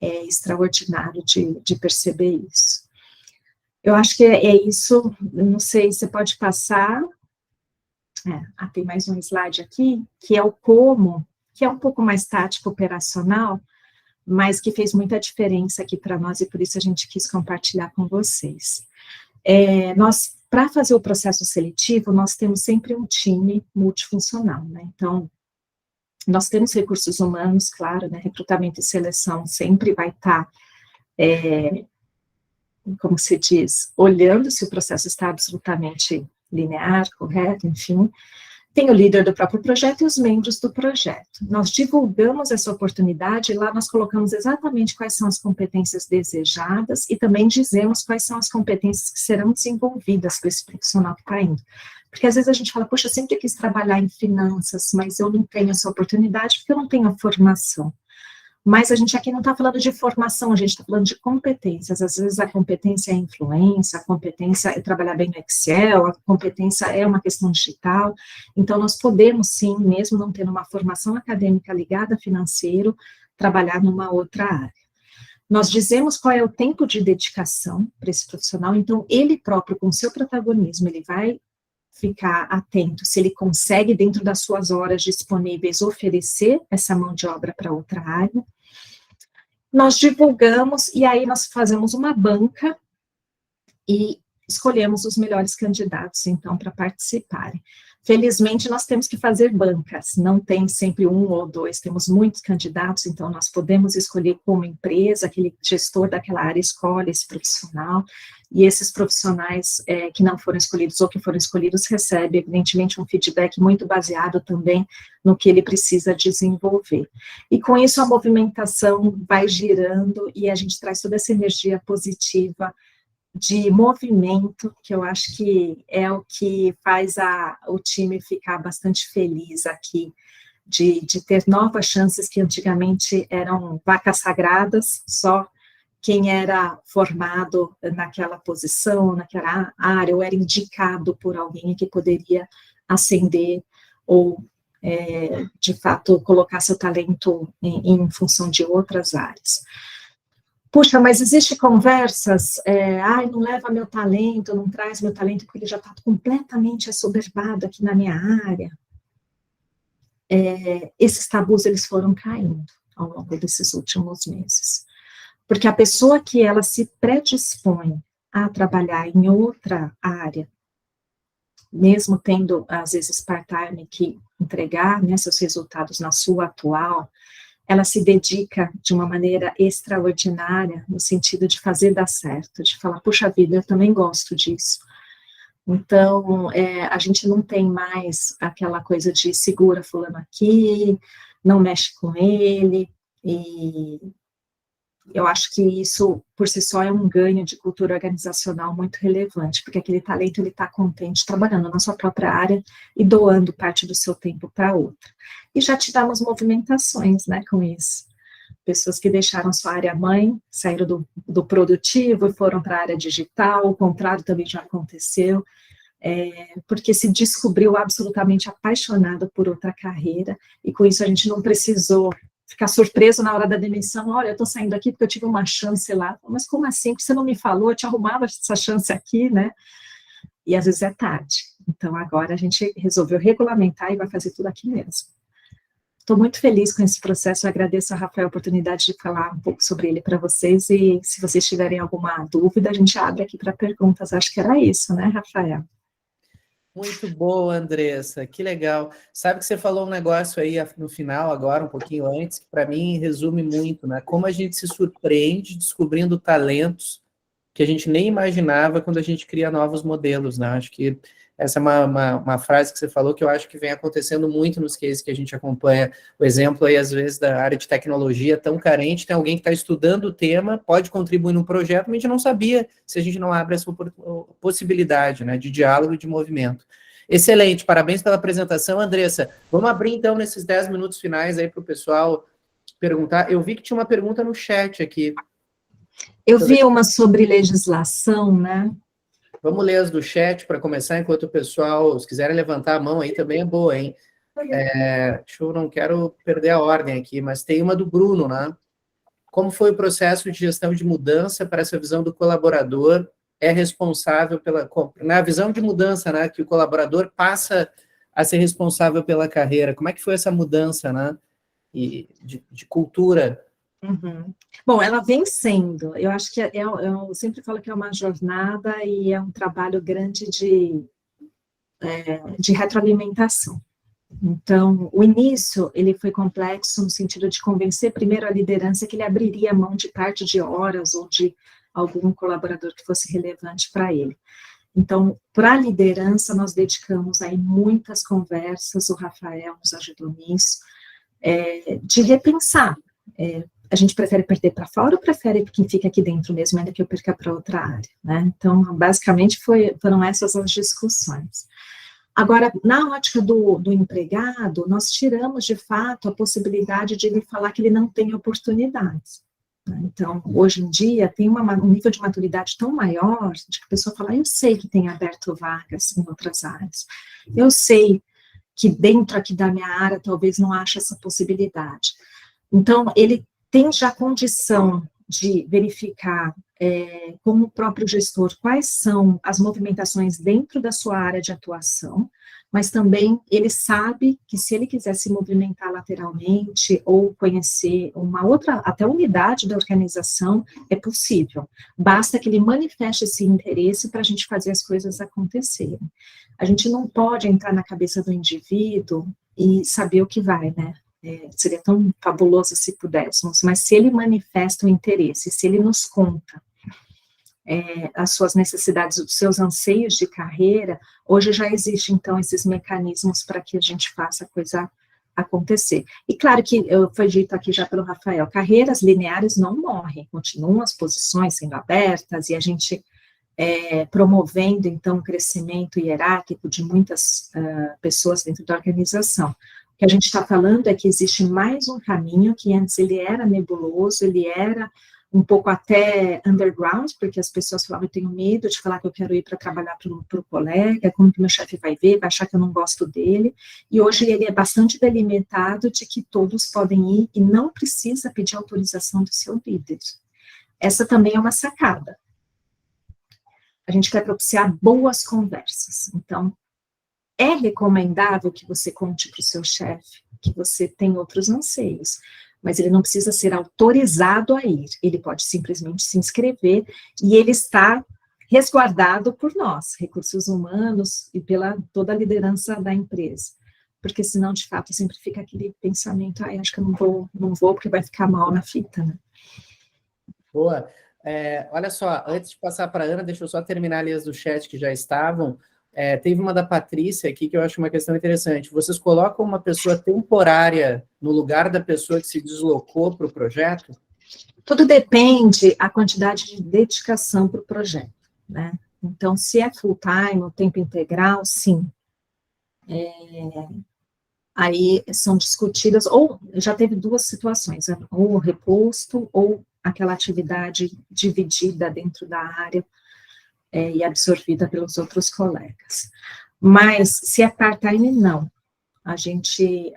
é extraordinário de perceber isso. Eu acho que é isso, não sei, você pode passar, tem mais um slide aqui, que é o como, que é um pouco mais tático, operacional, mas que fez muita diferença aqui para nós, e por isso a gente quis compartilhar com vocês. Para fazer o processo seletivo, nós temos sempre um time multifuncional, né? Então, nós temos recursos humanos, claro, né? Recrutamento e seleção sempre vai estar, como se diz, olhando se o processo está absolutamente linear, correto, enfim. Tem o líder do próprio projeto e os membros do projeto. Nós divulgamos essa oportunidade e lá nós colocamos exatamente quais são as competências desejadas e também dizemos quais são as competências que serão desenvolvidas para esse profissional que está indo. Porque às vezes a gente fala, poxa, eu sempre quis trabalhar em finanças, mas eu não tenho essa oportunidade porque eu não tenho a formação. Mas a gente aqui não está falando de formação, a gente está falando de competências. Às vezes a competência é influência, a competência é trabalhar bem no Excel, a competência é uma questão digital. Então, nós podemos, sim, mesmo não tendo uma formação acadêmica ligada a financeiro, trabalhar numa outra área. Nós dizemos qual é o tempo de dedicação para esse profissional, então, ele próprio, com seu protagonismo, ele vai ficar atento se ele consegue, dentro das suas horas disponíveis, oferecer essa mão de obra para outra área. Nós divulgamos, e aí nós fazemos uma banca e escolhemos os melhores candidatos, então, para participarem. Felizmente, nós temos que fazer bancas, não tem sempre um ou dois, temos muitos candidatos, então nós podemos escolher como empresa, aquele gestor daquela área escolhe esse profissional, e esses profissionais que não foram escolhidos ou que foram escolhidos recebem, evidentemente, um feedback muito baseado também no que ele precisa desenvolver. E com isso a movimentação vai girando e a gente traz toda essa energia positiva de movimento, que eu acho que é o que faz o time ficar bastante feliz aqui, de ter novas chances que antigamente eram vacas sagradas, só quem era formado naquela posição, naquela área, ou era indicado por alguém que poderia ascender, ou, de fato, colocar seu talento em função de outras áreas. Puxa, mas existe conversas, não leva meu talento, não traz meu talento, porque ele já está completamente assoberbado aqui na minha área. esses tabus, eles foram caindo ao longo desses últimos meses. Porque a pessoa que ela se predispõe a trabalhar em outra área, mesmo tendo, às vezes, part-time que entregar, né, seus resultados na sua atual, ela se dedica de uma maneira extraordinária, no sentido de fazer dar certo, de falar, puxa vida, eu também gosto disso. Então, a gente não tem mais aquela coisa de segura fulano aqui, não mexe com ele, e eu acho que isso, por si só, é um ganho de cultura organizacional muito relevante, porque aquele talento, ele está contente trabalhando na sua própria área e doando parte do seu tempo para outra. E já tivemos movimentações, né, com isso. Pessoas que deixaram sua área mãe, saíram do produtivo e foram para a área digital, o contrário também já aconteceu, porque se descobriu absolutamente apaixonado por outra carreira, e com isso a gente não precisou ficar surpreso na hora da demissão, olha, eu estou saindo aqui porque eu tive uma chance lá, mas como assim, porque você não me falou, eu te arrumava essa chance aqui, né, e às vezes é tarde, então agora a gente resolveu regulamentar e vai fazer tudo aqui mesmo. Estou muito feliz com esse processo, eu agradeço a Rafael a oportunidade de falar um pouco sobre ele para vocês, e se vocês tiverem alguma dúvida, a gente abre aqui para perguntas, acho que era isso, né, Rafael? Muito boa, Andressa, que legal. Sabe que você falou um negócio aí no final, agora, um pouquinho antes, que para mim resume muito, né? Como a gente se surpreende descobrindo talentos que a gente nem imaginava quando a gente cria novos modelos, né? Acho que essa é uma frase que você falou que eu acho que vem acontecendo muito nos cases que a gente acompanha. O exemplo aí, às vezes, da área de tecnologia tão carente, tem alguém que está estudando o tema, pode contribuir num projeto, mas a gente não sabia se a gente não abre essa possibilidade, né, de diálogo e de movimento. Excelente, parabéns pela apresentação, Andressa. Vamos abrir, então, nesses 10 minutos finais aí para o pessoal perguntar. Eu vi que tinha uma pergunta no chat aqui. Eu vi uma sobre legislação, né? Vamos ler as do chat para começar, enquanto o pessoal, se quiserem levantar a mão aí, também é boa, hein? Eu não quero perder a ordem aqui, mas tem uma do Bruno, né? Como foi o processo de gestão de mudança para essa visão do colaborador é responsável pela... Na visão de mudança, né? Que o colaborador passa a ser responsável pela carreira. Como é que foi essa mudança, né? E de cultura? Uhum. Bom, ela vem sendo, eu acho que eu sempre falo que é uma jornada e é um trabalho grande de retroalimentação. Então, o início, ele foi complexo no sentido de convencer primeiro a liderança que ele abriria mão de parte de horas ou de algum colaborador que fosse relevante para ele. Então, para a liderança, nós dedicamos aí muitas conversas, o Rafael nos ajudou nisso, de repensar, a gente prefere perder para fora ou prefere que fique aqui dentro mesmo, ainda que eu perca para outra área, né? Então, basicamente, foram essas as discussões. Agora, na ótica do empregado, nós tiramos, de fato, a possibilidade de ele falar que ele não tem oportunidades, né? Então, hoje em dia, tem um nível de maturidade tão maior, de que a pessoa fala, eu sei que tem aberto vagas em outras áreas, eu sei que dentro aqui da minha área, talvez não ache essa possibilidade. Então, ele tem já condição de verificar como o próprio gestor quais são as movimentações dentro da sua área de atuação, mas também ele sabe que se ele quiser se movimentar lateralmente ou conhecer uma outra, até unidade da organização, é possível. Basta que ele manifeste esse interesse para a gente fazer as coisas acontecerem. A gente não pode entrar na cabeça do indivíduo e saber o que vai, né? Seria tão fabuloso se pudéssemos, mas se ele manifesta o interesse, se ele nos conta as suas necessidades, os seus anseios de carreira, hoje já existe, então, esses mecanismos para que a gente faça a coisa acontecer. E claro que, foi dito aqui já pelo Rafael, carreiras lineares não morrem, continuam as posições sendo abertas, e a gente promovendo, então, o crescimento hierárquico de muitas pessoas dentro da organização. O que a gente está falando é que existe mais um caminho que antes ele era nebuloso, ele era um pouco até underground, porque as pessoas falavam, eu tenho medo de falar que eu quero ir para trabalhar para o colega, como que meu chefe vai ver, vai achar que eu não gosto dele, e hoje ele é bastante delimitado de que todos podem ir e não precisa pedir autorização do seu líder. Essa também é uma sacada. A gente quer propiciar boas conversas, então, é recomendável que você conte para o seu chefe que você tem outros anseios, mas ele não precisa ser autorizado a ir, ele pode simplesmente se inscrever e ele está resguardado por nós, recursos humanos e pela toda a liderança da empresa, porque senão, de fato, sempre fica aquele pensamento, acho que eu não vou porque vai ficar mal na fita, né? Boa. Olha só, antes de passar para a Ana, deixa eu só terminar ali as do chat que já estavam. Teve uma da Patrícia aqui que eu acho uma questão interessante. Vocês colocam uma pessoa temporária no lugar da pessoa que se deslocou para o projeto? Tudo depende da quantidade de dedicação para o projeto, né? Então, se é full time, o tempo integral, sim. Aí são discutidas, ou já teve duas situações, ou o reposto, ou aquela atividade dividida dentro da área e absorvida pelos outros colegas. Mas, se é part-time, não. A gente,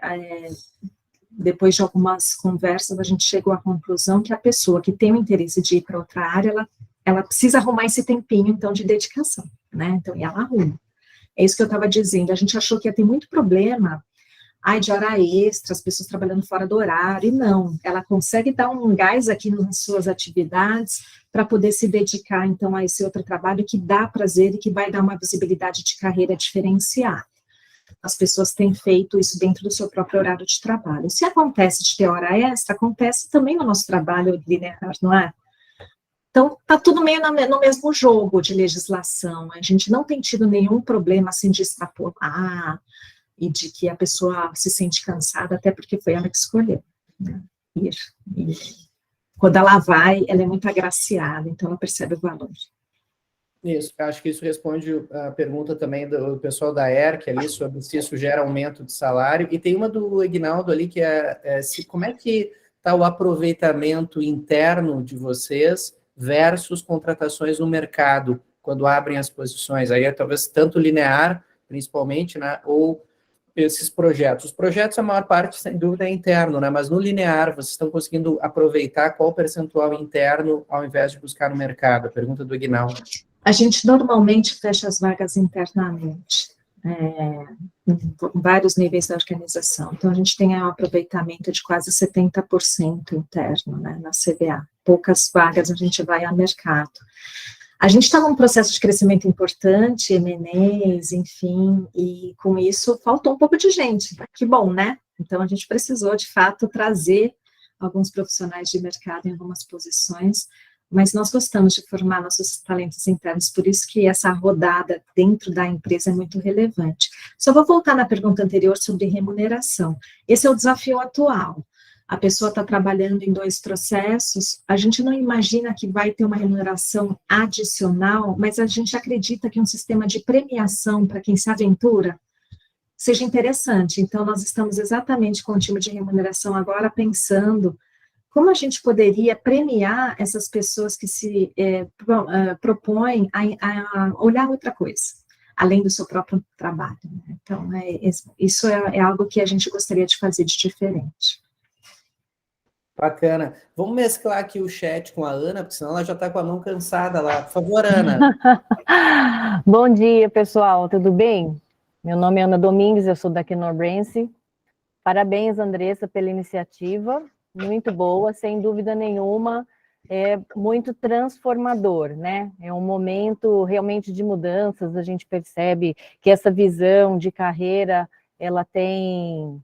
depois de algumas conversas, a gente chegou à conclusão que a pessoa que tem o interesse de ir para outra área, ela precisa arrumar esse tempinho, então, de dedicação, né? Então, e ela arruma. É isso que eu estava dizendo, a gente achou que ia ter muito problema de hora extra, as pessoas trabalhando fora do horário, e não, ela consegue dar um gás aqui nas suas atividades para poder se dedicar, então, a esse outro trabalho que dá prazer e que vai dar uma visibilidade de carreira diferenciada. As pessoas têm feito isso dentro do seu próprio horário de trabalho. Se acontece de ter hora extra, acontece também no nosso trabalho linear, não é? Então, está tudo meio no mesmo jogo de legislação, a gente não tem tido nenhum problema, assim, de extrapolar, e de que a pessoa se sente cansada, até porque foi ela que escolheu, né, ir. E quando ela vai, ela é muito agraciada, então ela percebe o valor. Isso, acho que isso responde a pergunta também do pessoal da ERC ali, sobre se isso gera aumento de salário, e tem uma do Ignaldo ali, que como é que está o aproveitamento interno de vocês versus contratações no mercado, quando abrem as posições, aí talvez tanto linear, principalmente, né, ou esses projetos. Os projetos, a maior parte, sem dúvida, é interno, né? Mas no linear, vocês estão conseguindo aproveitar qual percentual interno ao invés de buscar no mercado? A pergunta do Ignaldo. A gente normalmente fecha as vagas internamente, em vários níveis da organização. Então, a gente tem um aproveitamento de quase 70% interno, né, na CBA. Poucas vagas a gente vai ao mercado. A gente está num processo de crescimento importante, M&As, enfim, e com isso faltou um pouco de gente. Que bom, né? Então, a gente precisou, de fato, trazer alguns profissionais de mercado em algumas posições, mas nós gostamos de formar nossos talentos internos, por isso que essa rodada dentro da empresa é muito relevante. Só vou voltar na pergunta anterior sobre remuneração. Esse é o desafio atual. A pessoa está trabalhando em 2 processos, a gente não imagina que vai ter uma remuneração adicional, mas a gente acredita que um sistema de premiação para quem se aventura seja interessante. Então, nós estamos exatamente com o time de remuneração agora pensando como a gente poderia premiar essas pessoas que se propõem a olhar outra coisa, além do seu próprio trabalho. Né? Então, isso é algo que a gente gostaria de fazer de diferente. Bacana. Vamos mesclar aqui o chat com a Ana, porque senão ela já está com a mão cansada lá. Por favor, Ana. Bom dia, pessoal. Tudo bem? Meu nome é Ana Domingues, eu sou da Knorrense. Parabéns, Andressa, pela iniciativa. Muito boa, sem dúvida nenhuma. É muito transformador, né? É um momento realmente de mudanças. A gente percebe que essa visão de carreira, ela tem...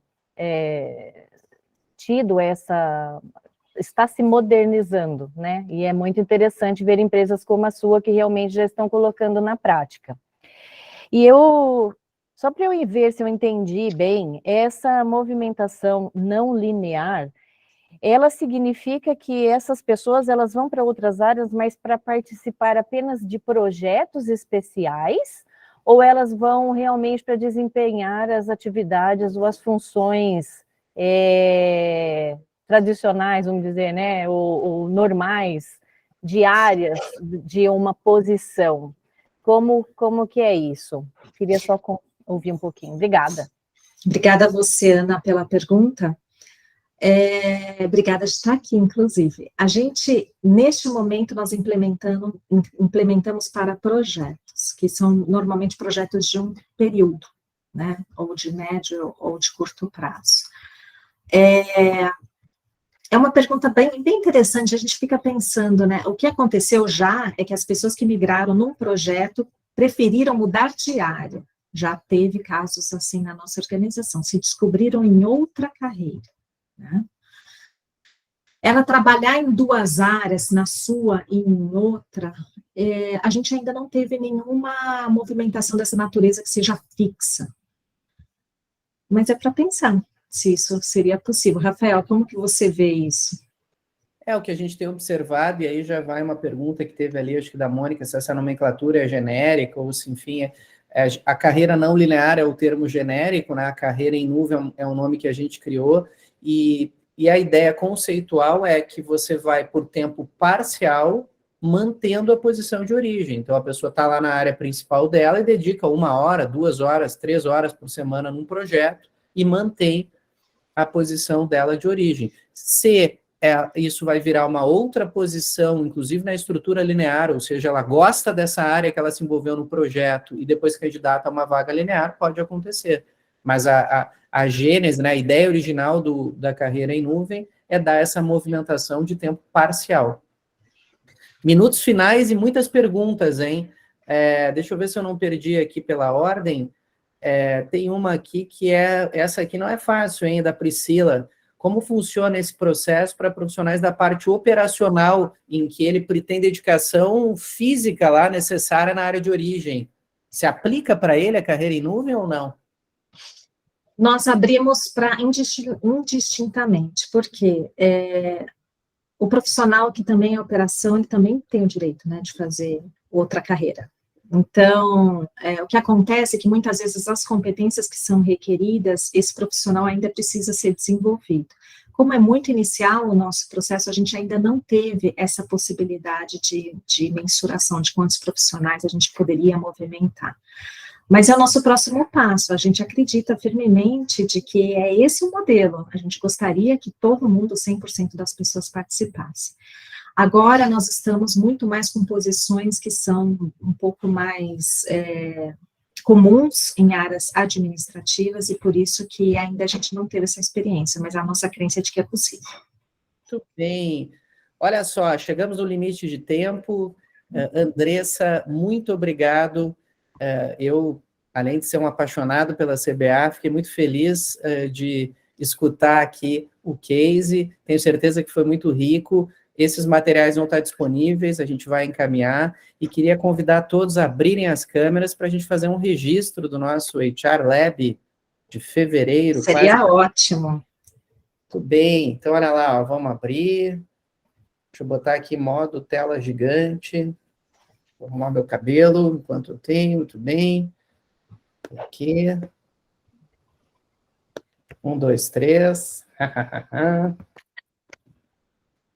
está se modernizando, né? E é muito interessante ver empresas como a sua que realmente já estão colocando na prática. E só para eu ver se eu entendi bem, essa movimentação não linear, ela significa que essas pessoas, elas vão para outras áreas, mas para participar apenas de projetos especiais, ou elas vão realmente para desempenhar as atividades ou as funções tradicionais, vamos dizer, né, ou normais, diárias de uma posição. Como que é isso? Queria só ouvir um pouquinho. Obrigada. Obrigada a você, Ana, pela pergunta. Obrigada de estar aqui, inclusive. A gente, neste momento, nós implementamos para projetos, que são normalmente projetos de um período, né, ou de médio ou de curto prazo. É uma pergunta bem interessante, a gente fica pensando, né, o que aconteceu já é que as pessoas que migraram num projeto preferiram mudar de área. Já teve casos assim na nossa organização, se descobriram em outra carreira, né? Ela trabalhar em 2 áreas, na sua e em outra, a gente ainda não teve nenhuma movimentação dessa natureza que seja fixa. Mas é para pensar se isso seria possível. Rafael, como que você vê isso? É o que a gente tem observado, e aí já vai uma pergunta que teve ali, acho que da Mônica, se essa nomenclatura é genérica, ou se, enfim, a carreira não linear é o termo genérico, né? A carreira em nuvem é um nome que a gente criou, e a ideia conceitual é que você vai por tempo parcial, mantendo a posição de origem. Então, a pessoa está lá na área principal dela e dedica 1 hora, 2 horas, 3 horas por semana num projeto e mantém a posição dela de origem. Se isso vai virar uma outra posição, inclusive na estrutura linear, ou seja, ela gosta dessa área que ela se envolveu no projeto e depois candidata a uma vaga linear, pode acontecer. Mas a gênese, né, a ideia original da carreira em nuvem é dar essa movimentação de tempo parcial. Minutos finais e muitas perguntas, hein? Deixa eu ver se eu não perdi aqui pela ordem. Tem uma aqui que essa aqui não é fácil, hein, da Priscila. Como funciona esse processo para profissionais da parte operacional, em que ele tem dedicação física lá necessária na área de origem? Se aplica para ele a carreira em nuvem ou não? Nós abrimos para indistintamente, porque o profissional que também é operação, ele também tem o direito, né, de fazer outra carreira. Então, o que acontece é que muitas vezes as competências que são requeridas, esse profissional ainda precisa ser desenvolvido. Como é muito inicial o nosso processo, a gente ainda não teve essa possibilidade de mensuração de quantos profissionais a gente poderia movimentar. Mas é o nosso próximo passo, a gente acredita firmemente de que é esse o modelo, a gente gostaria que todo mundo, 100% das pessoas participassem. Agora, nós estamos muito mais com posições que são um pouco mais comuns em áreas administrativas, e por isso que ainda a gente não teve essa experiência, mas a nossa crença é de que é possível. Muito bem. Olha só, chegamos no limite de tempo. Andressa, muito obrigado. Eu, além de ser um apaixonado pela CBA, fiquei muito feliz de escutar aqui o case. Tenho certeza que foi muito rico. Esses materiais vão estar disponíveis, a gente vai encaminhar, e queria convidar todos a abrirem as câmeras para a gente fazer um registro do nosso HR Lab de fevereiro. Seria ótimo. Muito bem, então olha lá, ó, vamos abrir. Deixa eu botar aqui modo tela gigante. Vou arrumar meu cabelo enquanto eu tenho, muito bem. Aqui. 1, 2, 3.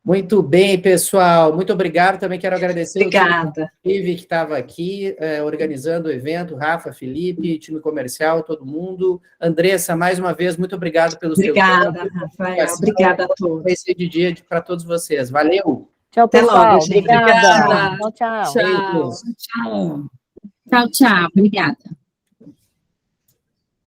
Muito bem, pessoal. Muito obrigado. Também quero agradecer Obrigada. o Ive, que estava aqui organizando o evento, Rafa, Felipe, time comercial, todo mundo. Andressa, mais uma vez, muito obrigado pelo seu tempo. Obrigada, Rafael. Obrigada a todos. Vai ser de dia para todos vocês. Valeu. Tchau, pessoal. Até logo, gente. Obrigada. Obrigada. Tchau, tchau. Tchau. Tchau. Tchau, tchau. Obrigada.